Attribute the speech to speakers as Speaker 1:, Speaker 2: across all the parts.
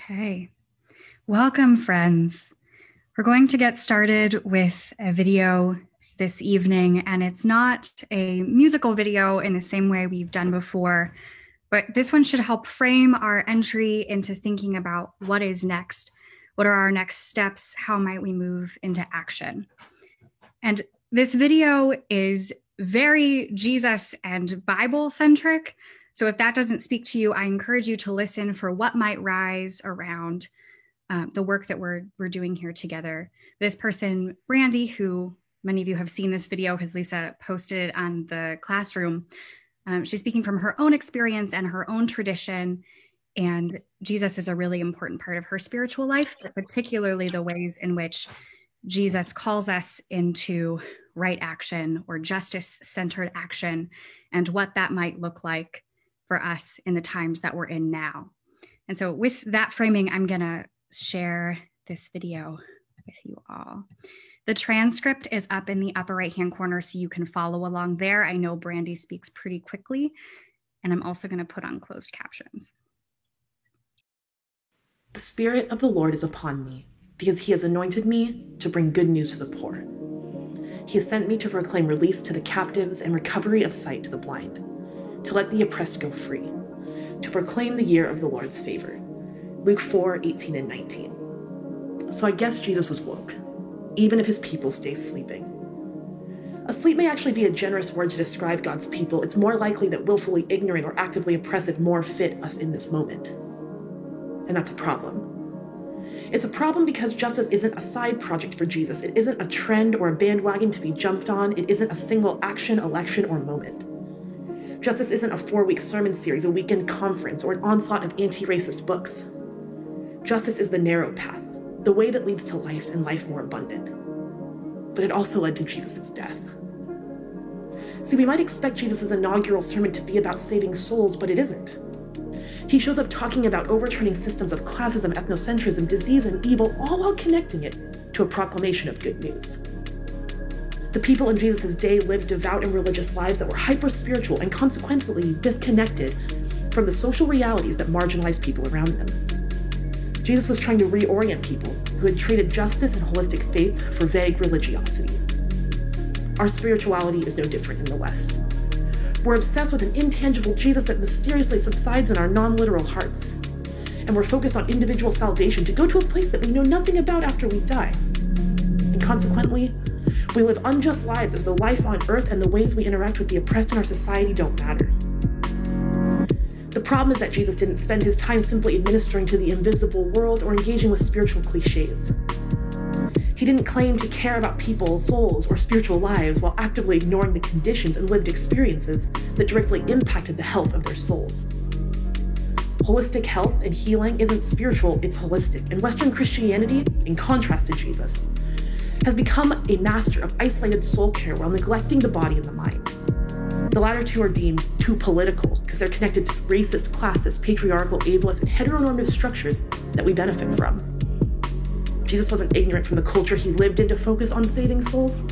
Speaker 1: Okay. Welcome, friends. We're going to get started with a video this evening, and it's not a musical video in the same way we've done before, but this one should help frame our entry into thinking about what is next. What are our next steps? How might we move into action? And this video is very Jesus and Bible-centric. So if that doesn't speak to you, I encourage you to listen for what might rise around the work that we're doing here together. This person, Brandy, who many of you have seen this video because Lisa posted it on the classroom. She's speaking from her own experience and her own tradition. And Jesus is a really important part of her spiritual life, but particularly the ways in which Jesus calls us into right action or justice-centered action and what that might look like for us in the times that we're in now. And so with that framing, I'm going to share this video with you all. The transcript is up in the upper right-hand corner so you can follow along there. I know Brandy speaks pretty quickly, and I'm also going to put on closed captions.
Speaker 2: The Spirit of the Lord is upon me, because he has anointed me to bring good news to the poor. He has sent me to proclaim release to the captives and recovery of sight to the blind, to let the oppressed go free, to proclaim the year of the Lord's favor. Luke 4:18 and 19. So I guess Jesus was woke, even if his people stay sleeping. Asleep may actually be a generous word to describe God's people. It's more likely that willfully ignorant or actively oppressive more fit us in this moment. And that's a problem. It's a problem because justice isn't a side project for Jesus. It isn't a trend or a bandwagon to be jumped on. It isn't a single action, election, or moment. Justice isn't a 4-week sermon series, a weekend conference, or an onslaught of anti-racist books. Justice is the narrow path, the way that leads to life and life more abundant. But it also led to Jesus' death. See, we might expect Jesus' inaugural sermon to be about saving souls, but it isn't. He shows up talking about overturning systems of classism, ethnocentrism, disease, and evil, all while connecting it to a proclamation of good news. The people in Jesus' day lived devout and religious lives that were hyper-spiritual and consequently disconnected from the social realities that marginalized people around them. Jesus was trying to reorient people who had traded justice and holistic faith for vague religiosity. Our spirituality is no different in the West. We're obsessed with an intangible Jesus that mysteriously subsides in our non-literal hearts. And we're focused on individual salvation to go to a place that we know nothing about after we die. And consequently, we live unjust lives as though life on earth and the ways we interact with the oppressed in our society don't matter. The problem is that Jesus didn't spend his time simply administering to the invisible world or engaging with spiritual cliches. He didn't claim to care about people's souls or spiritual lives while actively ignoring the conditions and lived experiences that directly impacted the health of their souls. Holistic health and healing isn't spiritual, it's holistic. And Western Christianity, in contrast to Jesus, has become a master of isolated soul care while neglecting the body and the mind. The latter two are deemed too political because they're connected to racist, classist, patriarchal, ableist, and heteronormative structures that we benefit from. Jesus wasn't ignorant from the culture he lived in to focus on saving souls.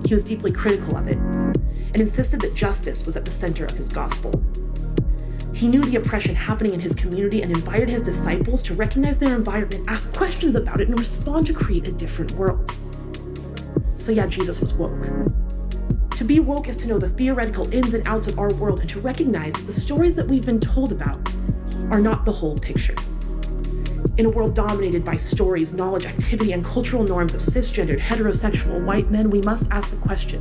Speaker 2: He was deeply critical of it and insisted that justice was at the center of his gospel. He knew the oppression happening in his community and invited his disciples to recognize their environment, ask questions about it, and respond to create a different world. So yeah, Jesus was woke. To be woke is to know the theoretical ins and outs of our world and to recognize that the stories that we've been told about are not the whole picture. In a world dominated by stories, knowledge, activity, and cultural norms of cisgendered, heterosexual white men, we must ask the question,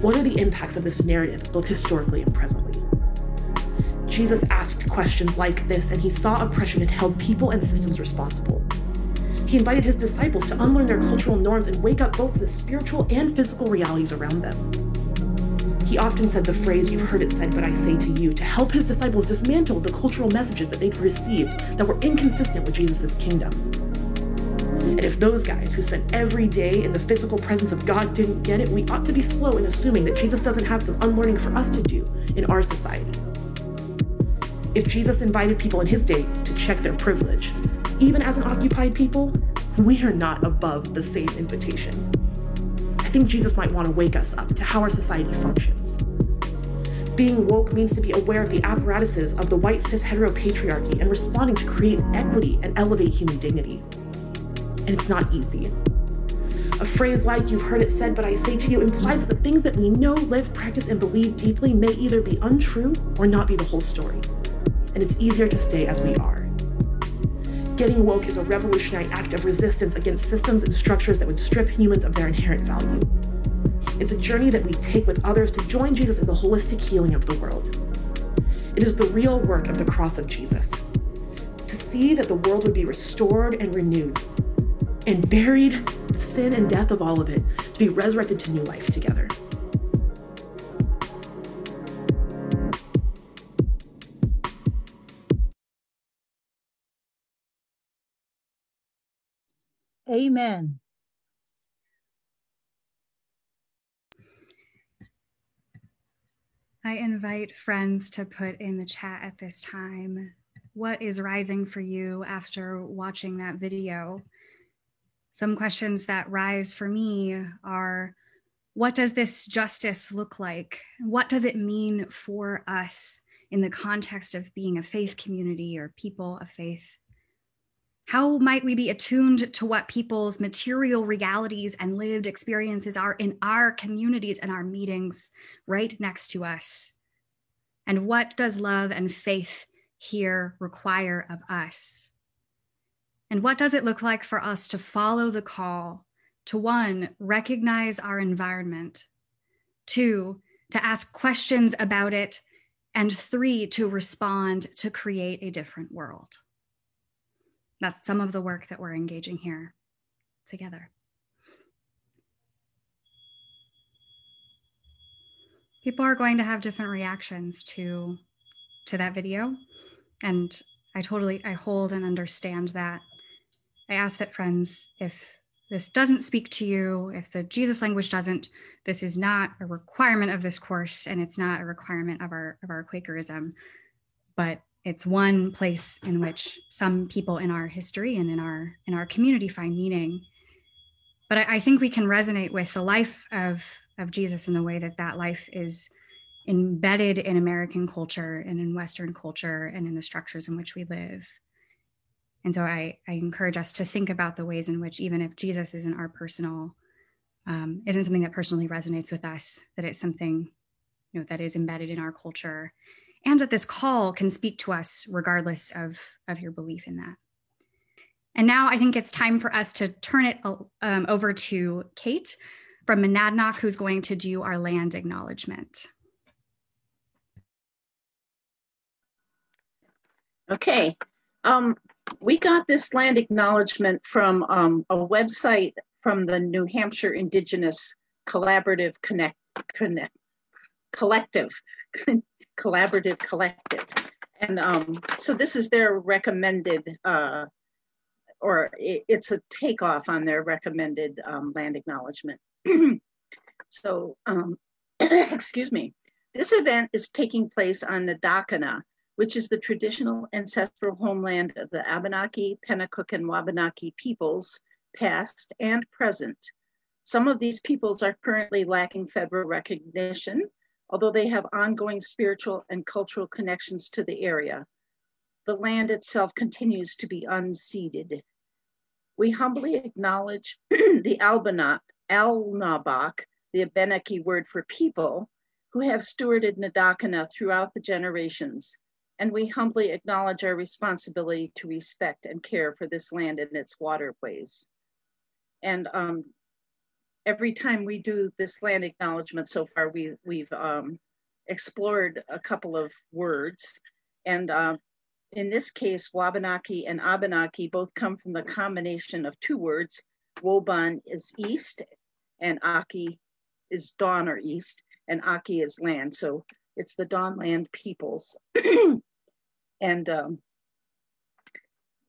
Speaker 2: what are the impacts of this narrative, both historically and presently? Jesus asked questions like this, and he saw oppression and held people and systems responsible. He invited his disciples to unlearn their cultural norms and wake up both to the spiritual and physical realities around them. He often said the phrase, "You've heard it said, but I say to you," to help his disciples dismantle the cultural messages that they'd received that were inconsistent with Jesus' kingdom. And if those guys who spent every day in the physical presence of God didn't get it, we ought to be slow in assuming that Jesus doesn't have some unlearning for us to do in our society. If Jesus invited people in his day to check their privilege, even as an occupied people, we are not above the same invitation. I think Jesus might want to wake us up to how our society functions. Being woke means to be aware of the apparatuses of the white cis heteropatriarchy and responding to create equity and elevate human dignity. And it's not easy. A phrase like "you've heard it said, but I say to you" implies that the things that we know, live, practice, and believe deeply may either be untrue or not be the whole story. And it's easier to stay as we are. Getting woke is a revolutionary act of resistance against systems and structures that would strip humans of their inherent value. It's a journey that we take with others to join Jesus in the holistic healing of the world. It is the real work of the cross of Jesus, to see that the world would be restored and renewed, and buried the sin and death of all of it, to be resurrected to new life together.
Speaker 3: Amen.
Speaker 1: I invite friends to put in the chat at this time, what is rising for you after watching that video? Some questions that rise for me are, what does this justice look like? What does it mean for us in the context of being a faith community or people of faith? How might we be attuned to what people's material realities and lived experiences are in our communities and our meetings right next to us? And what does love and faith here require of us? And what does it look like for us to follow the call to, 1, recognize our environment, 2, to ask questions about it, and 3, to respond to create a different world? That's some of the work that we're engaging here together. People are going to have different reactions to that video, and I hold and understand that. I ask that friends, if this doesn't speak to you, if the Jesus language doesn't, this is not a requirement of this course, and it's not a requirement of our Quakerism, but it's one place in which some people in our history and in our community find meaning. But I think we can resonate with the life of Jesus in the way that life is embedded in American culture and in Western culture and in the structures in which we live. And so I encourage us to think about the ways in which, even if Jesus isn't our personal, isn't something that personally resonates with us, that it's something, that is embedded in our culture, and that this call can speak to us regardless of your belief in that. And now I think it's time for us to turn it over to Kate from Monadnock, who's going to do our land acknowledgement.
Speaker 4: Okay. We got this land acknowledgement from a website from the New Hampshire Indigenous Collaborative Collective. And so this is their recommended, it's a takeoff on their recommended land acknowledgement. So, excuse me. This event is taking place on Nadakana, which is the traditional ancestral homeland of the Abenaki, Pennacook, and Wabanaki peoples, past and present. Some of these peoples are currently lacking federal recognition, although they have ongoing spiritual and cultural connections to the area. The land itself continues to be unceded. We humbly acknowledge the Alnabak, the Abenaki word for people, who have stewarded Nadakana throughout the generations. And we humbly acknowledge our responsibility to respect and care for this land and its waterways. And every time we do this land acknowledgement so far, we've explored a couple of words. And in this case, Wabanaki and Abenaki both come from the combination of two words. Woban is east, and Aki is dawn or east, and Aki is land. So it's the Dawnland peoples. And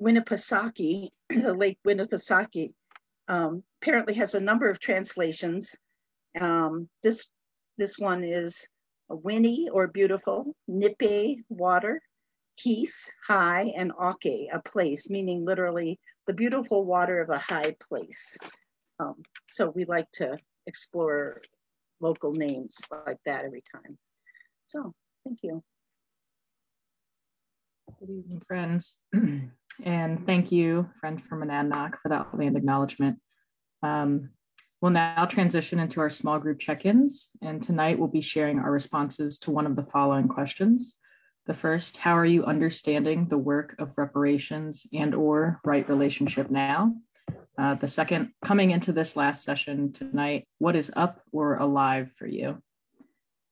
Speaker 4: Winnipesaukee, the Lake Winnipesaukee, apparently has a number of translations. This one is Winnie or beautiful, Nipe, water, Kis, high, and Ake, a place, meaning literally the beautiful water of a high place. So we like to explore local names like that every time. So thank you.
Speaker 5: Good evening, friends. And thank you, friends from Monadnock, for that land acknowledgement. We'll now transition into our small group check-ins, and tonight we'll be sharing our responses to one of the following questions. The first, how are you understanding the work of reparations and/or right relationship now? The second, coming into this last session tonight, what is up or alive for you?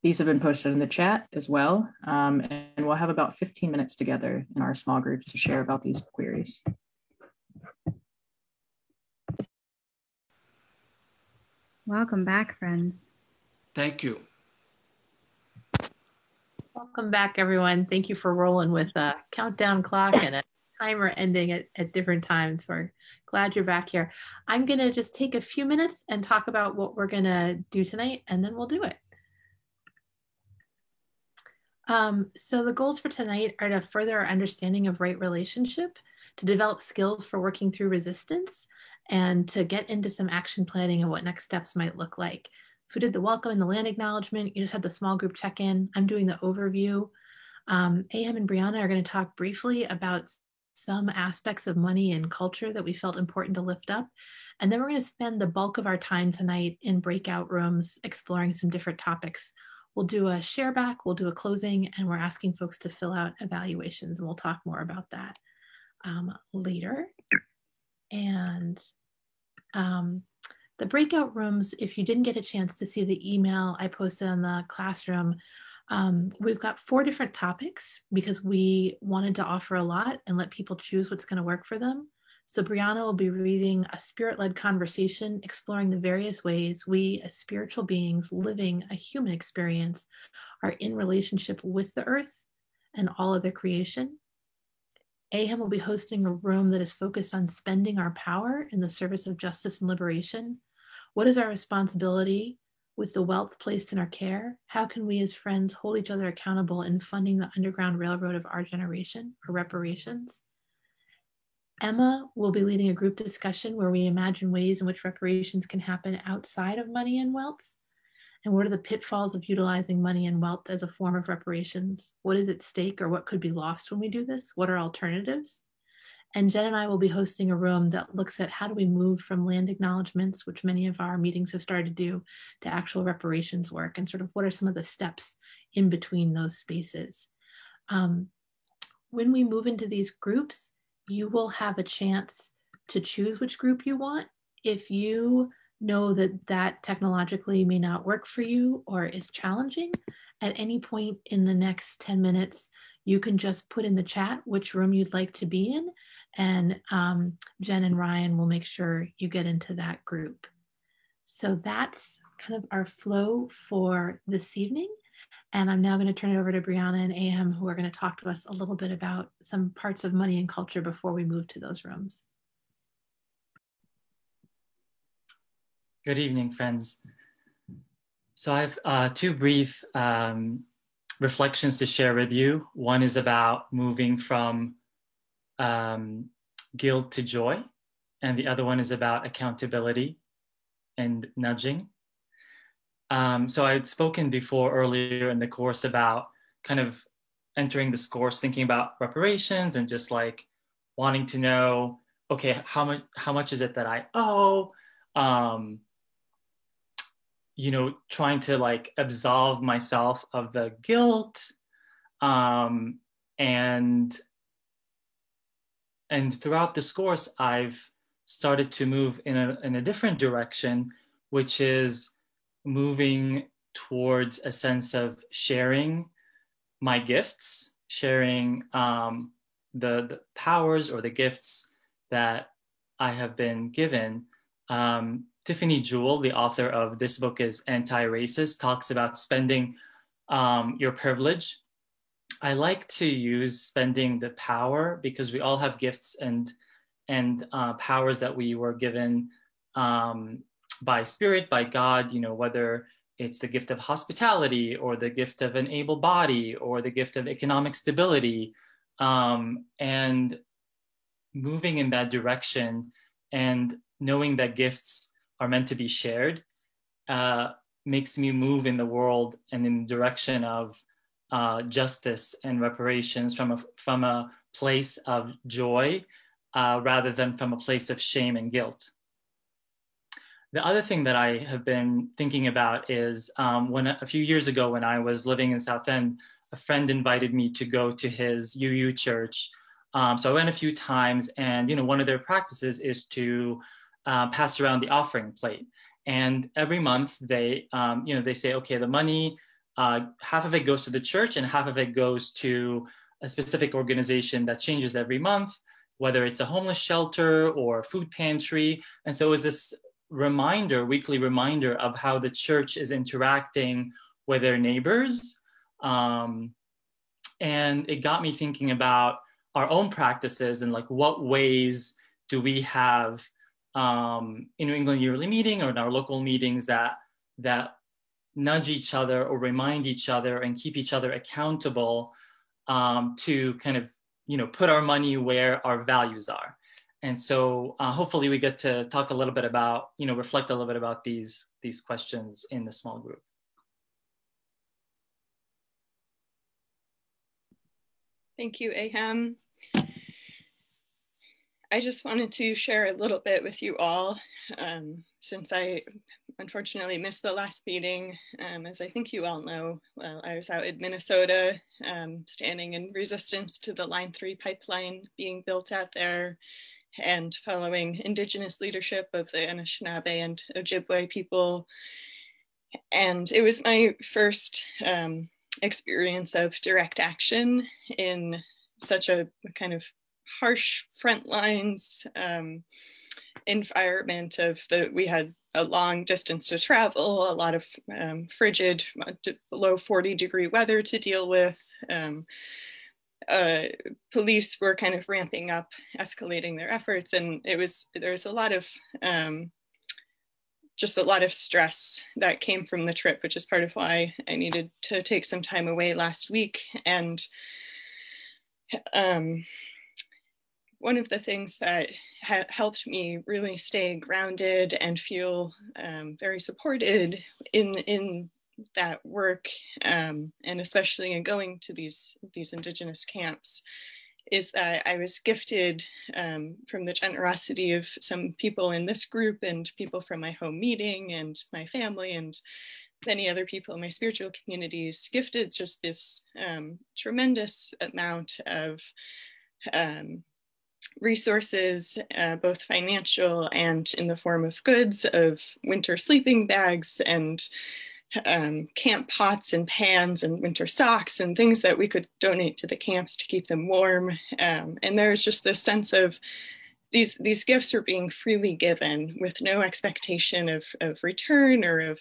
Speaker 5: These have been posted in the chat as well, and we'll have about 15 minutes together in our small groups to share about these queries.
Speaker 1: Welcome back, friends.
Speaker 6: Thank you.
Speaker 7: Welcome back, everyone. Thank you for rolling with a countdown clock and a timer ending at different times. We're glad you're back here. I'm going to just take a few minutes and talk about what we're going to do tonight, and then we'll do it. So the goals for tonight are to further our understanding of right relationship, to develop skills for working through resistance, and to get into some action planning and what next steps might look like. So we did the welcome and the land acknowledgement. You just had the small group check-in. I'm doing the overview. Aham and Brianna are going to talk briefly about some aspects of money and culture that we felt important to lift up. And then we're going to spend the bulk of our time tonight in breakout rooms exploring some different topics. We'll do a share back, we'll do a closing, and we're asking folks to fill out evaluations, and we'll talk more about that later. And the breakout rooms, if you didn't get a chance to see the email I posted on the classroom, we've got 4 different topics because we wanted to offer a lot and let people choose what's going to work for them. So Brianna will be reading a spirit-led conversation exploring the various ways we as spiritual beings living a human experience are in relationship with the earth and all other creation. Aham will be hosting a room that is focused on spending our power in the service of justice and liberation. What is our responsibility with the wealth placed in our care? How can we as friends hold each other accountable in funding the Underground Railroad of our generation, or reparations? Emma will be leading a group discussion where we imagine ways in which reparations can happen outside of money and wealth. And what are the pitfalls of utilizing money and wealth as a form of reparations? What is at stake or what could be lost when we do this? What are alternatives? And Jen and I will be hosting a room that looks at how do we move from land acknowledgements, which many of our meetings have started to do, to actual reparations work, and sort of what are some of the steps in between those spaces. When we move into these groups, you will have a chance to choose which group you want. If you know that that technologically may not work for you or is challenging, at any point in the next 10 minutes, you can just put in the chat which room you'd like to be in, and Jen and Ryan will make sure you get into that group. So that's kind of our flow for this evening. And I'm now going to turn it over to Brianna and Aham, who are going to talk to us a little bit about some parts of money and culture before we move to those rooms.
Speaker 8: Good evening, friends. So I have 2 brief reflections to share with you. One is about moving from guilt to joy, and the other one is about accountability and nudging. So I had spoken before earlier in the course about kind of entering this course thinking about reparations and just like wanting to know, okay, how much is it that I owe? You know, trying to like absolve myself of the guilt, and throughout this course, I've started to move in a different direction, which is moving towards a sense of sharing my gifts, sharing the powers or the gifts that I have been given. Tiffany Jewell, the author of This Book is Anti-Racist, talks about spending your privilege. I like to use spending the power because we all have gifts and powers that we were given by spirit, by God, you know, whether it's the gift of hospitality or the gift of an able body or the gift of economic stability, and moving in that direction and knowing that gifts are meant to be shared makes me move in the world and in the direction of justice and reparations from a place of joy rather than from a place of shame and guilt. The other thing that I have been thinking about is when a few years ago when I was living in South End, a friend invited me to go to his UU church. So I went a few times, and one of their practices is to pass around the offering plate. And every month they say, okay, the money, half of it goes to the church and half of it goes to a specific organization that changes every month, whether it's a homeless shelter or food pantry. And so it was this weekly reminder of how the church is interacting with their neighbors. And it got me thinking about our own practices and like what ways do we have in New England Yearly Meeting or in our local meetings that nudge each other or remind each other and keep each other accountable to kind of put our money where our values are. And so hopefully we get to talk a little bit about, reflect a little bit about these questions in the small group.
Speaker 6: Thank you, Aham. I just wanted to share a little bit with you all, since I unfortunately missed the last meeting. As I think you all know, well, I was out in Minnesota, standing in resistance to the Line 3 pipeline being built out there and following Indigenous leadership of the Anishinaabe and Ojibwe people. And it was my first experience of direct action in such a kind of harsh front lines environment we had a long distance to travel, a lot of frigid, below 40-degree weather to deal with. Police were kind of ramping up, escalating their efforts, and there's a lot of just a lot of stress that came from the trip, which is part of why I needed to take some time away last week. And one of the things that helped me really stay grounded and feel very supported in that work, and especially in going to these Indigenous camps, is that I was gifted from the generosity of some people in this group and people from my home meeting and my family and many other people in my spiritual communities, gifted just this tremendous amount of resources, both financial and in the form of goods, of winter sleeping bags and camp pots and pans and winter socks and things that we could donate to the camps to keep them warm. And there's just this sense of these gifts are being freely given with no expectation of return or of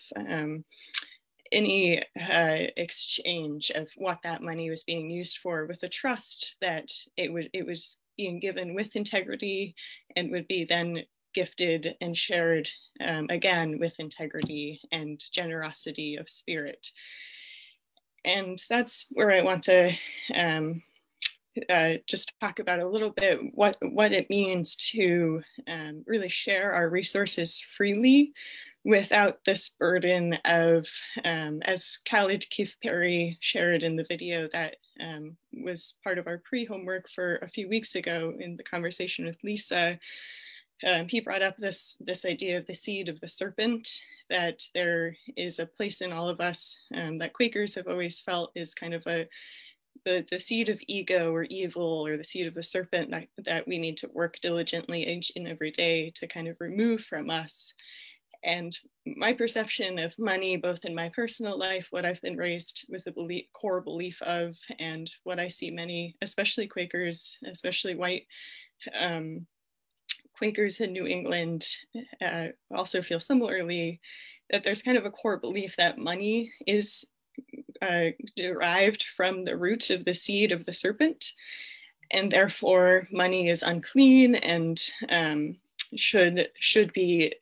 Speaker 6: any exchange of what that money was being used for, with the trust that it was being given with integrity and would be then gifted and shared again with integrity and generosity of spirit. And that's where I want to just talk about a little bit what it means to really share our resources freely without this burden of, as Khalid Keith Perry shared in the video that was part of our pre-homework for a few weeks ago in the conversation with Lisa, he brought up this idea of the seed of the serpent, that there is a place in all of us that Quakers have always felt is kind of the seed of ego or evil, or the seed of the serpent that we need to work diligently each and every day to kind of remove from us. And my perception of money, both in my personal life, what I've been raised with a core belief of, and what I see many, especially Quakers, especially white Quakers in New England also feel similarly, that there's kind of a core belief that money is derived from the root of the seed of the serpent, and therefore money is unclean and should be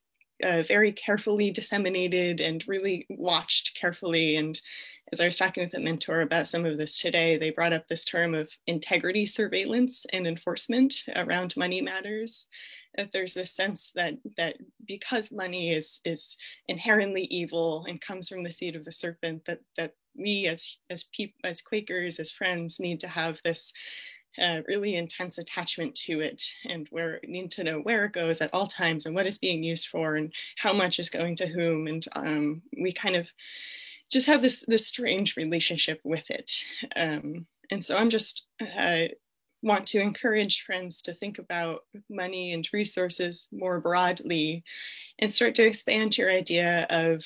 Speaker 6: very carefully disseminated and really watched carefully. And as I was talking with a mentor about some of this today, they brought up this term of integrity surveillance and enforcement around money matters. that there's this sense that because money is inherently evil and comes from the seed of the serpent, that we as Quakers, as friends, need to have this really intense attachment to it, and need to know where it goes at all times and what it's being used for and how much is going to whom. And we kind of just have this strange relationship with it. And so I'm just want to encourage friends to think about money and resources more broadly and start to expand your idea of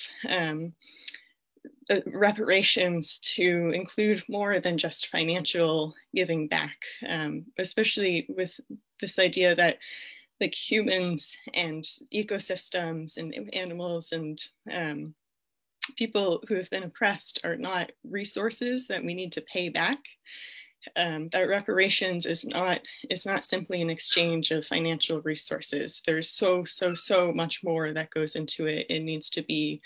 Speaker 6: reparations to include more than just financial giving back, especially with this idea that like humans and ecosystems and animals and people who have been oppressed are not resources that we need to pay back. That reparations is not simply an exchange of financial resources. There's so much more that goes into it. It needs to be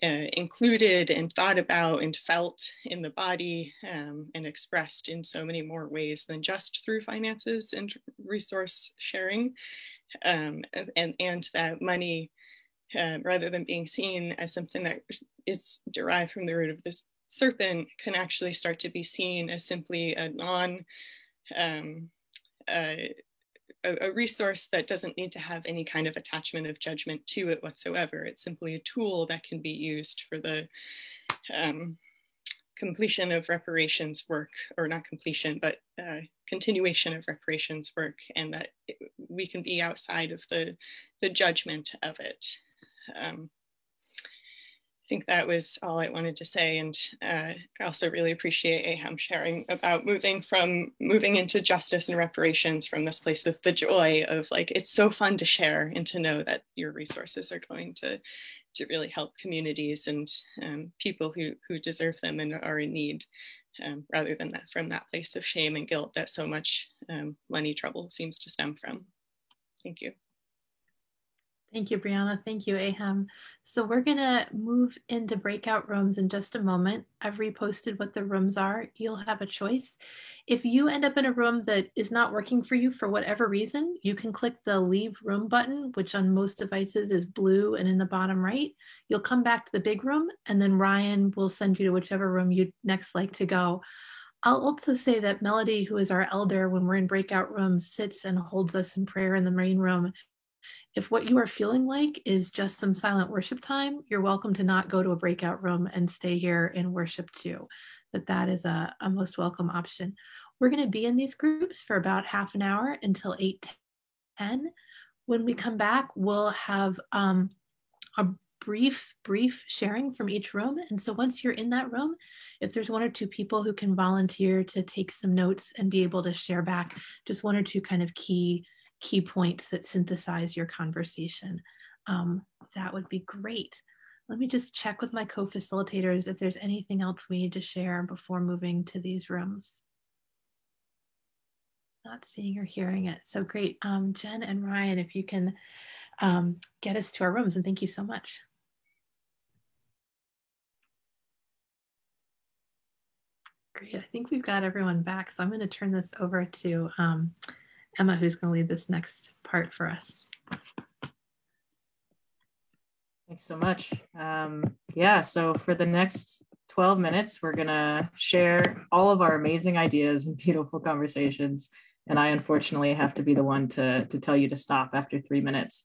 Speaker 6: included and thought about and felt in the body, and expressed in so many more ways than just through finances and resource sharing. And that money, rather than being seen as something that is derived from the root of this serpent, can actually start to be seen as simply a resource that doesn't need to have any kind of attachment of judgment to it whatsoever. It's simply a tool that can be used for the completion of reparations work, or not completion, but continuation of reparations work, and that we can be outside of the judgment of it. I think that was all I wanted to say, and I also really appreciate Aham sharing about moving into justice and reparations from this place of the joy of like, it's so fun to share and to know that your resources are going to really help communities and people who deserve them and are in need, rather than that from that place of shame and guilt that so much money trouble seems to stem from. Thank you.
Speaker 7: Thank you, Brianna. Thank you, Aham. So we're going to move into breakout rooms in just a moment. I've reposted what the rooms are. You'll have a choice. If you end up in a room that is not working for you for whatever reason, you can click the leave room button, which on most devices is blue and in the bottom right. You'll come back to the big room, and then Ryan will send you to whichever room you'd next like to go. I'll also say that Melody, who is our elder when we're in breakout rooms, sits and holds us in prayer in the main room. If what you are feeling like is just some silent worship time, you're welcome to not go to a breakout room and stay here and worship too. That is a most welcome option. We're going to be in these groups for about half an hour until 8:10. When we come back, we'll have a brief sharing from each room. And so once you're in that room, if there's one or two people who can volunteer to take some notes and be able to share back just one or two kind of key points that synthesize your conversation, that would be great. Let me just check with my co-facilitators if there's anything else we need to share before moving to these rooms. Not seeing or hearing it. So great. Jen and Ryan, if you can get us to our rooms, and thank you so much. Great. I think we've got everyone back. So I'm going to turn this over to Emma, who's going to lead this next part for us.
Speaker 5: Thanks so much. Yeah, so for the next 12 minutes, we're going to share all of our amazing ideas and beautiful conversations. And I unfortunately have to be the one to tell you to stop after 3 minutes.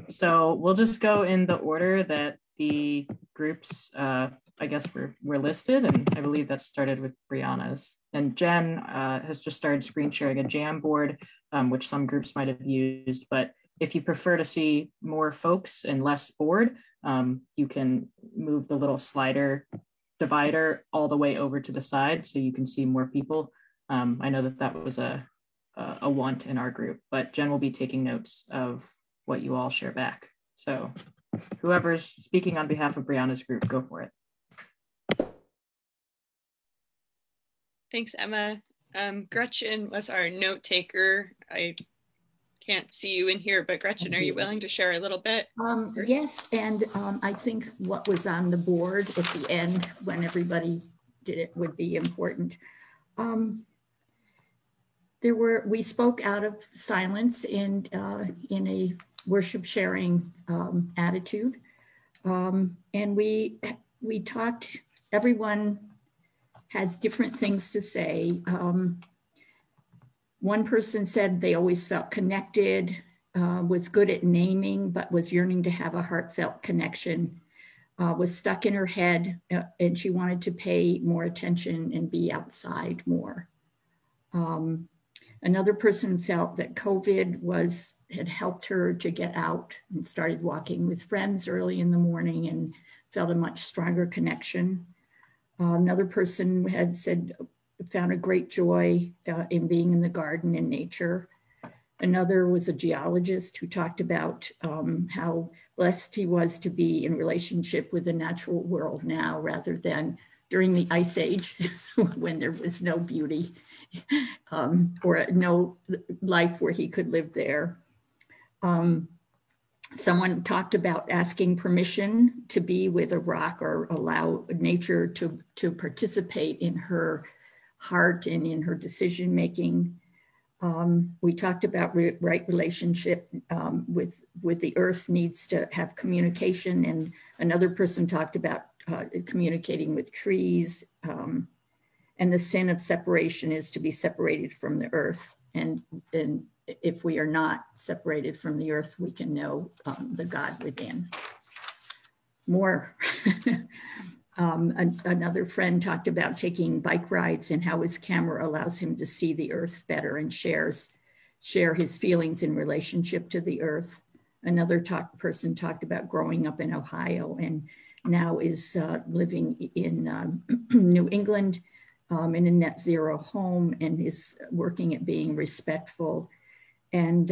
Speaker 5: So we'll just go in the order that the groups, I guess, were listed. And I believe that started with Brianna's. And Jen has just started screen sharing a Jamboard, which some groups might have used. But if you prefer to see more folks and less board, you can move the little slider divider all the way over to the side so you can see more people. I know that was a want in our group, but Jen will be taking notes of what you all share back. So whoever's speaking on behalf of Brianna's group, go for it.
Speaker 6: Thanks, Emma. Gretchen was our note taker. I can't see you in here, but Gretchen, are you willing to share a little bit?
Speaker 9: Yes, and I think what was on the board at the end when everybody did it would be important. we spoke out of silence and in a worship sharing attitude. And we talked, everyone had different things to say. One person said they always felt connected, was good at naming, but was yearning to have a heartfelt connection, was stuck in her head, and she wanted to pay more attention and be outside more. Another person felt that COVID had helped her to get out and started walking with friends early in the morning and felt a much stronger connection. Another person had said, found a great joy in being in the garden and nature. Another was a geologist who talked about how blessed he was to be in relationship with the natural world now rather than during the Ice Age when there was no beauty or no life where he could live there. Someone talked about asking permission to be with a rock or allow nature to participate in her heart and in her decision making. We talked about right relationship with the earth needs to have communication, and another person talked about communicating with trees, and the sin of separation is to be separated from the earth, and if we are not separated from the earth, we can know the God within. More. Another friend talked about taking bike rides and how his camera allows him to see the earth better and share his feelings in relationship to the earth. Another person talked about growing up in Ohio and now is living in New England in a net zero home and is working at being respectful and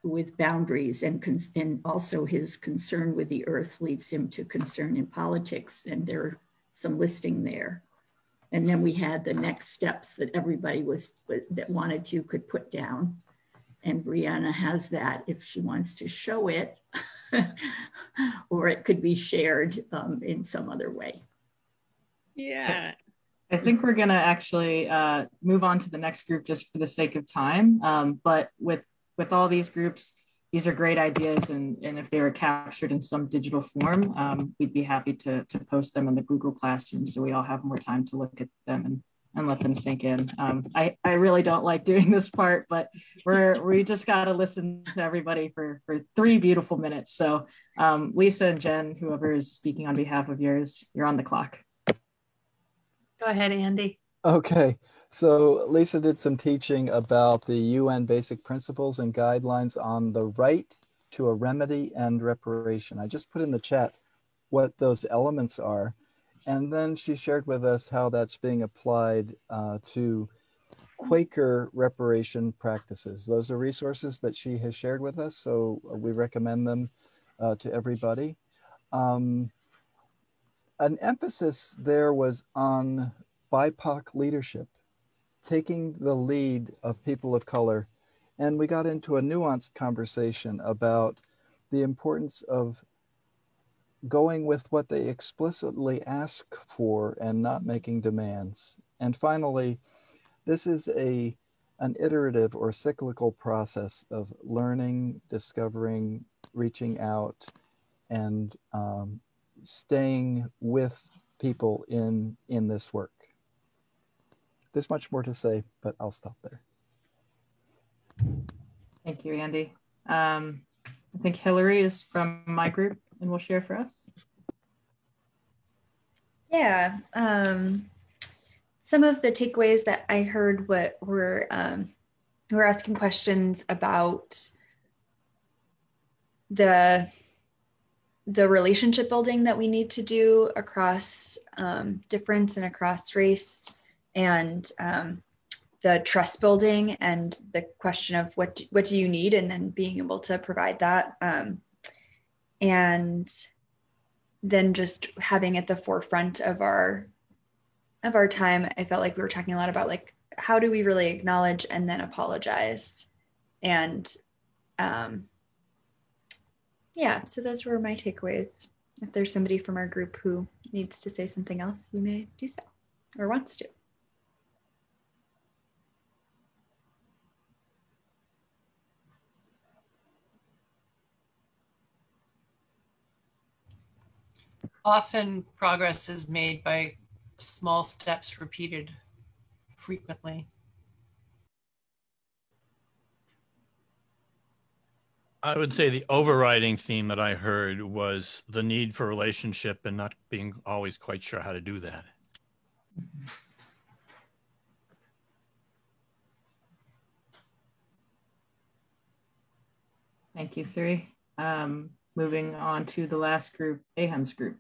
Speaker 9: with boundaries, and also his concern with the earth leads him to concern in politics, and there's some listing there. And then we had the next steps that everybody that wanted to could put down, and Brianna has that if she wants to show it, or it could be shared in some other way.
Speaker 6: Yeah.
Speaker 5: I think we're gonna actually move on to the next group just for the sake of time, but with all these groups, these are great ideas, and if they were captured in some digital form, we'd be happy to post them in the Google Classroom so we all have more time to look at them and let them sink in. I really don't like doing this part, but we just got to listen to everybody for 3 beautiful minutes. So Lisa and Jen, whoever is speaking on behalf of yours, you're on the clock.
Speaker 7: Go ahead, Andy.
Speaker 10: Okay. So Lisa did some teaching about the UN Basic Principles and Guidelines on the right to a remedy and reparation. I just put in the chat what those elements are. And then she shared with us how that's being applied to Quaker reparation practices. Those are resources that she has shared with us, so we recommend them to everybody. An emphasis there was on BIPOC leadership, taking the lead of people of color. And we got into a nuanced conversation about the importance of going with what they explicitly ask for and not making demands. And finally, this is an iterative or cyclical process of learning, discovering, reaching out, and staying with people in this work. There's much more to say, but I'll stop there.
Speaker 5: Thank you, Andy. I think Hillary is from my group and will share for us.
Speaker 11: Yeah, some of the takeaways that I heard were asking questions about the relationship building that we need to do across difference and across race, and the trust building and the question of what do you need, and then being able to provide that, and then just having at the forefront of our time. I felt like we were talking a lot about like how do we really acknowledge and then apologize, and yeah, so those were my takeaways. If there's somebody from our group who needs to say something else, you may do so or wants to.
Speaker 12: Often progress is made by small steps repeated frequently.
Speaker 13: I would say the overriding theme that I heard was the need for relationship and not being always quite sure how to do that.
Speaker 5: Thank you, three. Moving on to the last group, Aham's group.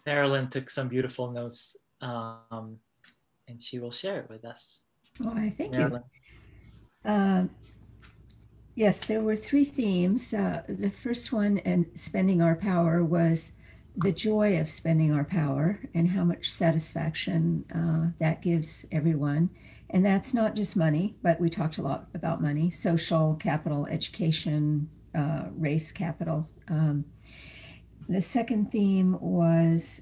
Speaker 14: Marilyn took some beautiful notes, and she will share it with us.
Speaker 9: Why, thank
Speaker 14: Marilyn.
Speaker 9: you. Yes, there were three themes. The first one, and spending our power, was the joy of spending our power and how much satisfaction that gives everyone. And that's not just money, but we talked a lot about money, social capital, education, race capital. The second theme was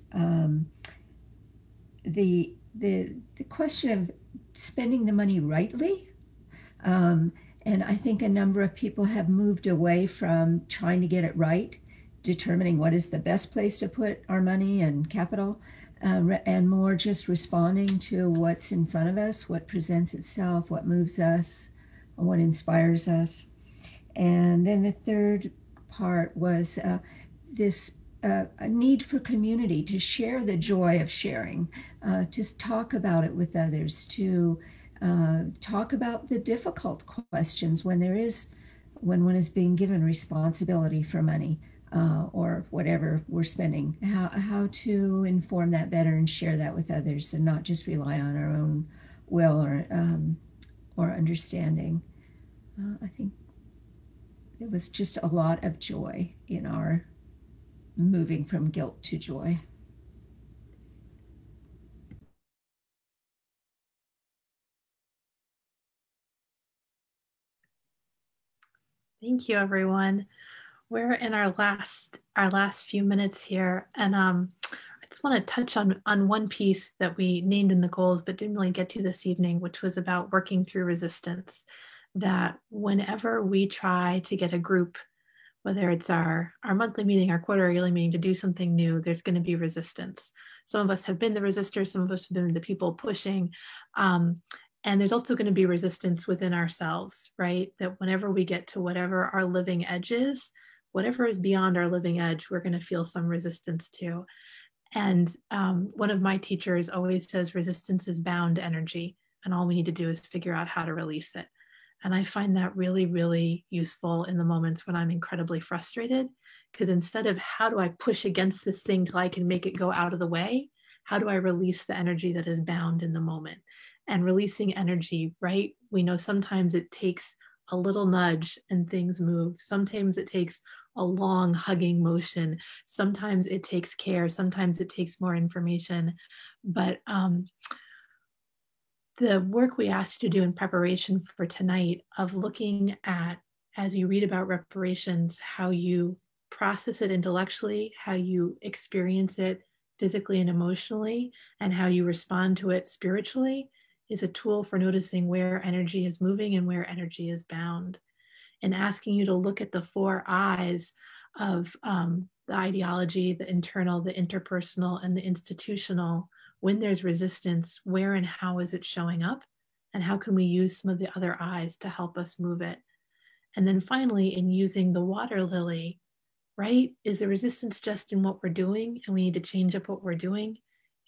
Speaker 9: the question of spending the money rightly. And I think a number of people have moved away from trying to get it right, determining what is the best place to put our money and capital, and more just responding to what's in front of us, what presents itself, what moves us, what inspires us. And then the third part was this a need for community to share the joy of sharing, to talk about it with others, to talk about the difficult questions when one is being given responsibility for money or whatever we're spending, how to inform that better and share that with others and not just rely on our own will or understanding. I think it was just a lot of joy in our moving from guilt to joy.
Speaker 7: Thank you, everyone. We're in our last few minutes here, and I just want to touch on one piece that we named in the goals but didn't really get to this evening, which was about working through resistance. That whenever we try to get a group, whether it's our monthly meeting, our quarterly meeting, to do something new, there's going to be resistance. Some of us have been the resistors, some of us have been the people pushing. And there's also going to be resistance within ourselves, right? That whenever we get to whatever our living edge is, whatever is beyond our living edge, we're going to feel some resistance to. And one of my teachers always says resistance is bound energy, and all we need to do is figure out how to release it. And I find that really, really useful in the moments when I'm incredibly frustrated, because instead of how do I push against this thing till I can make it go out of the way, how do I release the energy that is bound in the moment? And releasing energy, right? We know sometimes it takes a little nudge and things move. Sometimes it takes a long hugging motion. Sometimes it takes care. Sometimes it takes more information. But the work we asked you to do in preparation for tonight of looking at, as you read about reparations, how you process it intellectually, how you experience it physically and emotionally, and how you respond to it spiritually, is a tool for noticing where energy is moving and where energy is bound. And asking you to look at the 4 eyes of the ideology, the internal, the interpersonal, and the institutional. When there's resistance, where and how is it showing up? And how can we use some of the other eyes to help us move it? And then finally, in using the water lily, right? Is the resistance just in what we're doing and we need to change up what we're doing?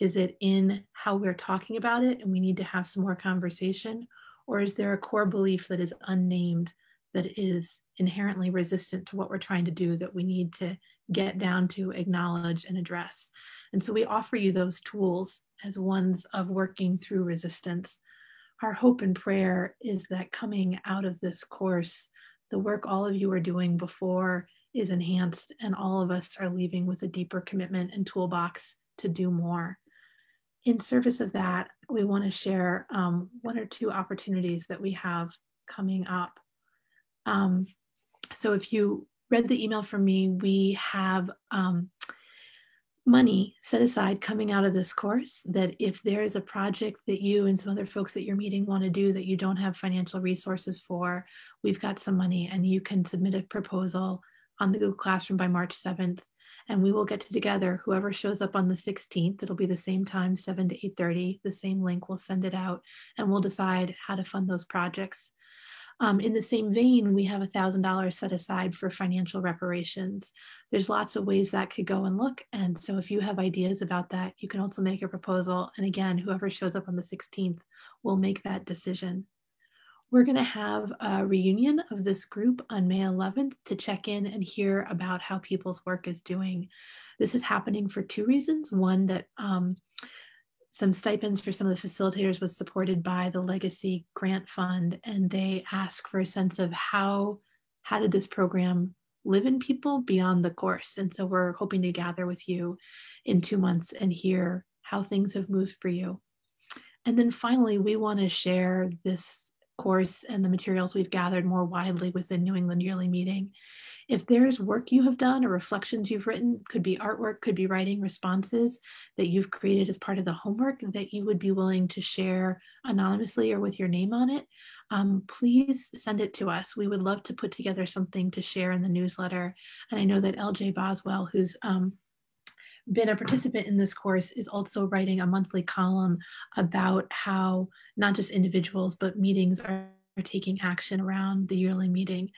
Speaker 7: Is it in how we're talking about it and we need to have some more conversation? Or is there a core belief that is unnamed, that is inherently resistant to what we're trying to do, that we need to get down to, acknowledge, and address? And so we offer you those tools as ones of working through resistance. Our hope and prayer is that coming out of this course, the work all of you are doing before is enhanced, and all of us are leaving with a deeper commitment and toolbox to do more. In service of that, we want to share 1 or 2 opportunities that we have coming up. So if you read the email from me, we have money set aside coming out of this course, that if there is a project that you and some other folks at your meeting want to do that you don't have financial resources for, we've got some money, and you can submit a proposal on the Google Classroom by March 7th. And we will get together, whoever shows up on the 16th, it'll be the same time, 7 to 8:30, the same link, we'll send it out, and we'll decide how to fund those projects. In the same vein, we have $1,000 set aside for financial reparations. There's lots of ways that could go and look. And so if you have ideas about that, you can also make a proposal. And again, whoever shows up on the 16th will make that decision. We're going to have a reunion of this group on May 11th to check in and hear about how people's work is doing. This is happening for two reasons. One, that some stipends for some of the facilitators was supported by the Legacy Grant Fund, and they ask for a sense of how did this program live in people beyond the course. And so we're hoping to gather with you in 2 months and hear how things have moved for you. And then finally, we want to share this course and the materials we've gathered more widely within New England Yearly Meeting. If there's work you have done or reflections you've written, could be artwork, could be writing responses that you've created as part of the homework that you would be willing to share anonymously or with your name on it, please send it to us. We would love to put together something to share in the newsletter. And I know that LJ Boswell, who's been a participant in this course, is also writing a monthly column about how not just individuals, but meetings are taking action around the yearly meeting.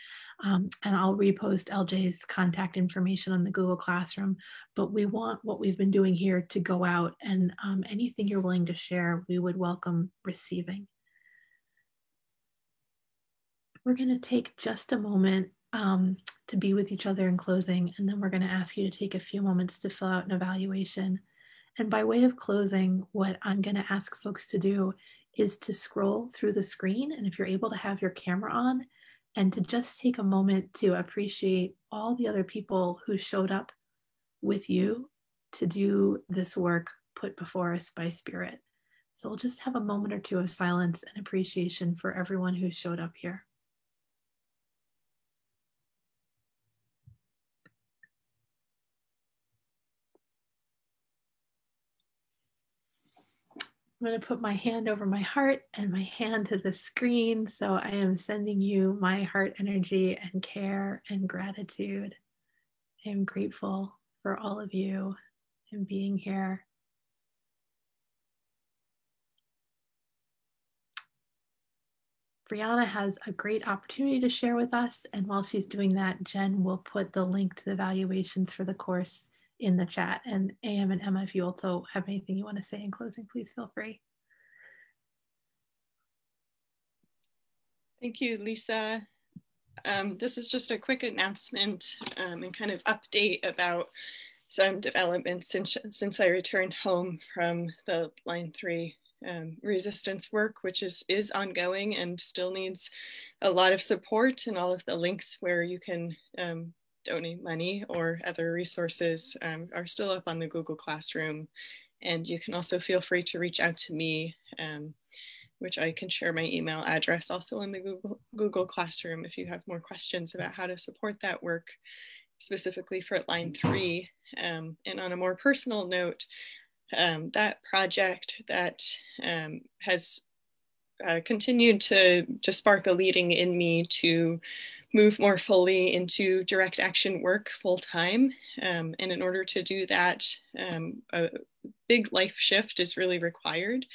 Speaker 7: And I'll repost LJ's contact information on the Google Classroom, but we want what we've been doing here to go out, and anything you're willing to share, we would welcome receiving. We're going to take just a moment to be with each other in closing, and then we're going to ask you to take a few moments to fill out an evaluation. And by way of closing, what I'm going to ask folks to do is to scroll through the screen, and if you're able to have your camera on, and to just take a moment to appreciate all the other people who showed up with you to do this work put before us by Spirit. So we'll just have a moment or two of silence and appreciation for everyone who showed up here. I'm going to put my hand over my heart and my hand to the screen. So I am sending you my heart energy and care and gratitude. I am grateful for all of you and being here. Brianna has a great opportunity to share with us. And while she's doing that, Jen will put the link to the evaluations for the course in the chat. And AM and Emma, if you also have anything you want to say in closing, please feel free.
Speaker 6: Thank you, Lisa. This is just a quick announcement and kind of update about some developments since I returned home from the Line 3 resistance work, which is ongoing and still needs a lot of support, and all of the links where you can donate money or other resources are still up on the Google Classroom. And you can also feel free to reach out to me, which I can share my email address also in the Google Classroom if you have more questions about how to support that work, specifically for Line 3. And on a more personal note, that project that has continued to spark a leading in me to move more fully into direct action work full time. And in order to do that, a big life shift is really required.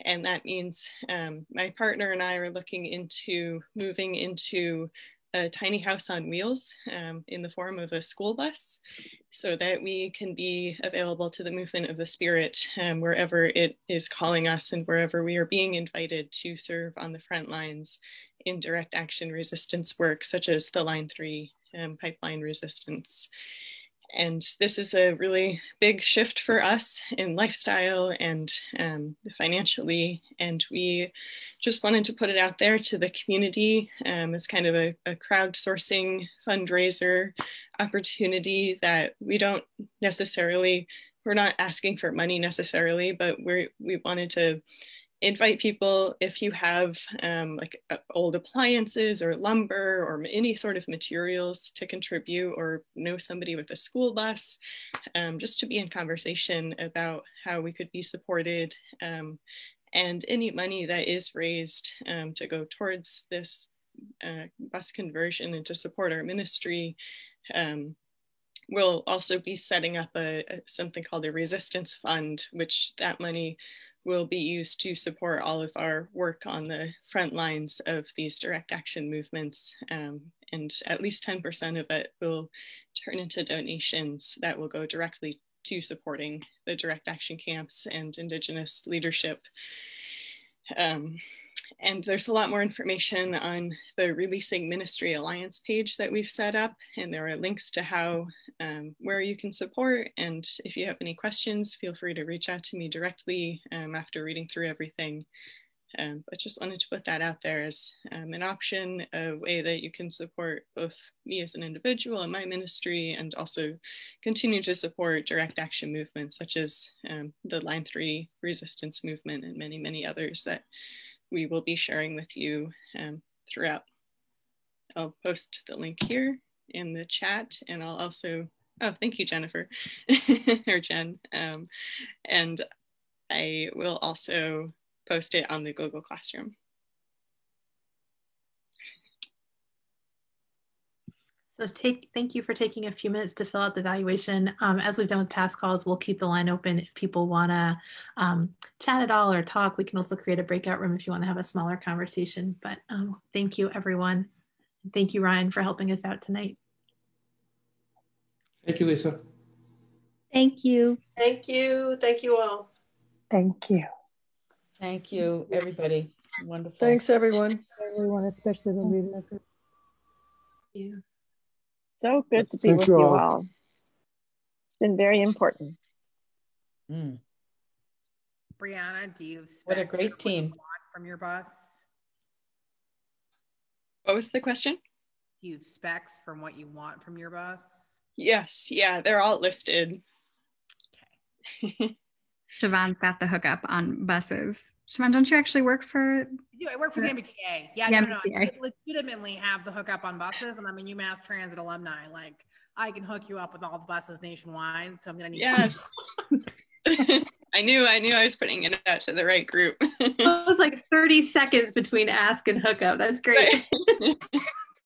Speaker 6: And that means my partner and I are looking into moving into a tiny house on wheels in the form of a school bus, so that we can be available to the movement of the Spirit wherever it is calling us and wherever we are being invited to serve on the front lines in direct action resistance work, such as the Line 3 pipeline resistance. And this is a really big shift for us in lifestyle and financially. And we just wanted to put it out there to the community as kind of a crowdsourcing fundraiser opportunity that we don't necessarily, we're not asking for money necessarily, but we wanted to invite people, if you have like old appliances or lumber or any sort of materials to contribute, or know somebody with a school bus, just to be in conversation about how we could be supported, and any money that is raised to go towards this bus conversion and to support our ministry we'll also be setting up something called a resistance fund, which that money will be used to support all of our work on the front lines of these direct action movements. And at least 10% of it will turn into donations that will go directly to supporting the direct action camps and Indigenous leadership. And there's a lot more information on the Releasing Ministry Alliance page that we've set up. And there are links to how, where you can support. And if you have any questions, feel free to reach out to me directly after reading through everything. But just wanted to put that out there as an option, a way that you can support both me as an individual and my ministry, and also continue to support direct action movements such as the Line 3 resistance movement and many, many others that we will be sharing with you throughout. I'll post the link here in the chat, and I'll also, oh, thank you, Jennifer, or Jen. And I will also post it on the Google Classroom.
Speaker 7: So thank you for taking a few minutes to fill out the evaluation. As we've done with past calls, we'll keep the line open if people want to chat at all or talk. We can also create a breakout room if you want to have a smaller conversation. But thank you, everyone. Thank you, Ryan, for helping us out tonight.
Speaker 15: Thank you, Lisa.
Speaker 16: Thank you.
Speaker 17: Thank you. Thank you all.
Speaker 16: Thank you.
Speaker 18: Thank you, everybody. Wonderful.
Speaker 16: Thanks, everyone. Everyone, especially the leaders.
Speaker 19: Thank you. So good to be with you all. It's been very important.
Speaker 18: Mm.
Speaker 20: Brianna, do you have
Speaker 18: what a great team
Speaker 20: from your bus?
Speaker 6: What was the question?
Speaker 20: Do you have specs from what you want from your bus?
Speaker 6: Yes, yeah, they're all listed.
Speaker 1: Okay. Siobhan's got the hookup on buses. Siobhan, don't you actually work for?
Speaker 20: I work for the MBTA. Yeah, no, I legitimately have the hookup on buses, and I'm a UMass Transit alumni. Like, I can hook you up with all the buses nationwide. So I'm gonna need.
Speaker 6: Yes. I knew I was putting it out to the right group.
Speaker 7: It was like 30 seconds between ask and hookup. That's great.
Speaker 6: Right.